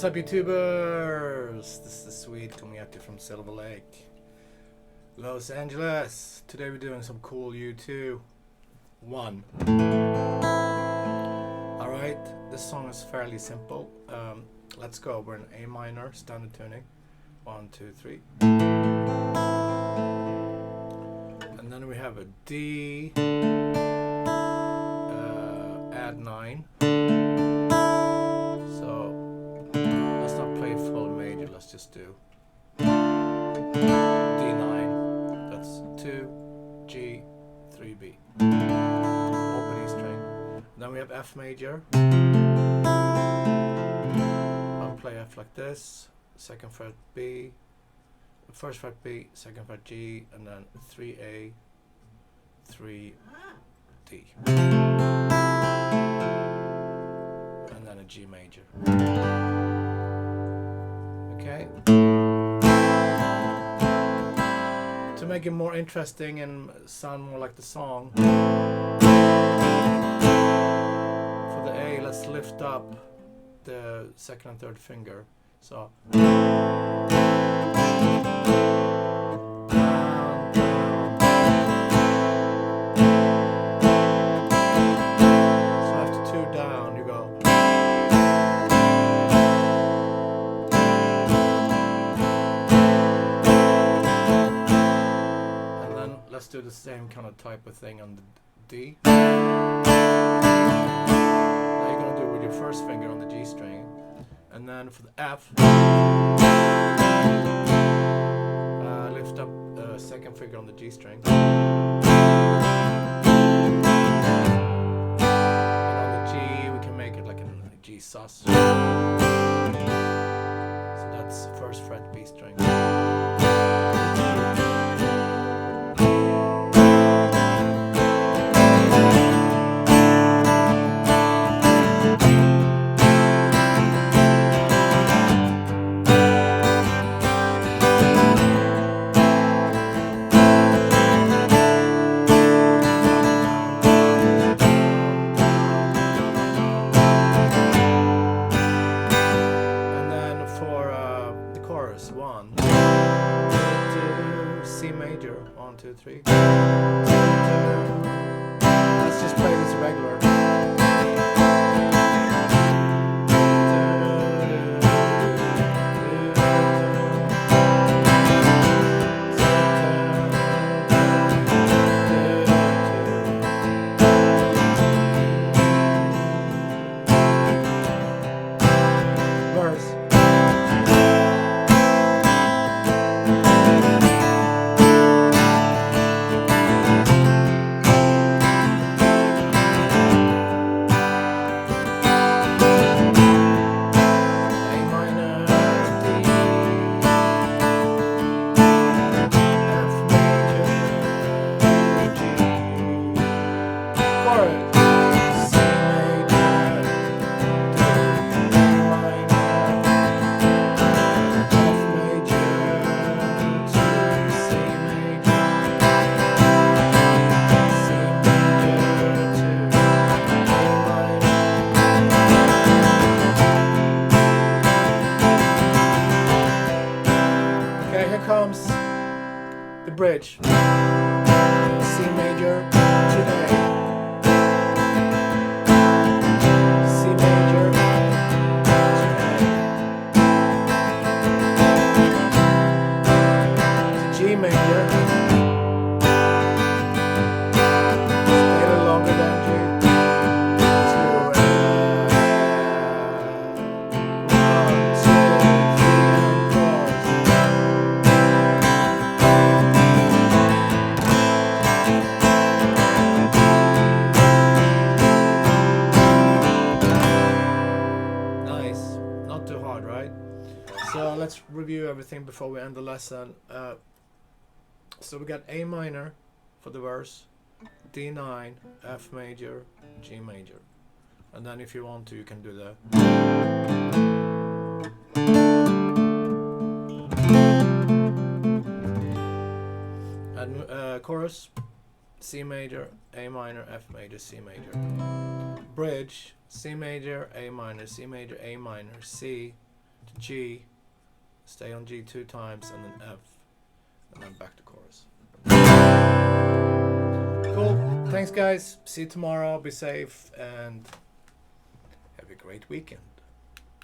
up, YouTubers? This is Swede coming at you from Silver Lake, Los Angeles. Today we're doing some cool U2 1. Alright, this song is fairly simple. Let's go. We're in A minor, standard tuning. 1, 2, 3. And then we have a D, add 9. So let's not play full major, let's just do D9. That's 2, G, 3B. Open E string. Then we have F major. I'll play F like this. Second fret B, first fret B, second fret G, and then 3A, 3D. And then a G major. Okay. To make it more interesting and sound more like the song, for the A, let's lift up the second and third finger. So down, down. So after 2 down, you go. And then let's do the same kind of type of thing on the D. Now you're gonna do it with your first finger on the G string. And then for the F, lift up the second finger on the G string. And on the G, we can make it like a G sus. So that's first fret B string. C major, 1, 2, 3. Let's just play this regular. Verse. Comes the bridge. C major to A. C major to A. G major. A little longer than G. So let's review everything before we end the lesson. So we got A minor for the verse, D9, F major, G major. And then if you want to, you can do the and chorus, C major, A minor, F major, C major. Bridge, C major, A minor, C major, A minor, C to G, stay on G 2 times, and then F, and then back to chorus. Cool. Thanks, guys. See you tomorrow. Be safe and have a great weekend.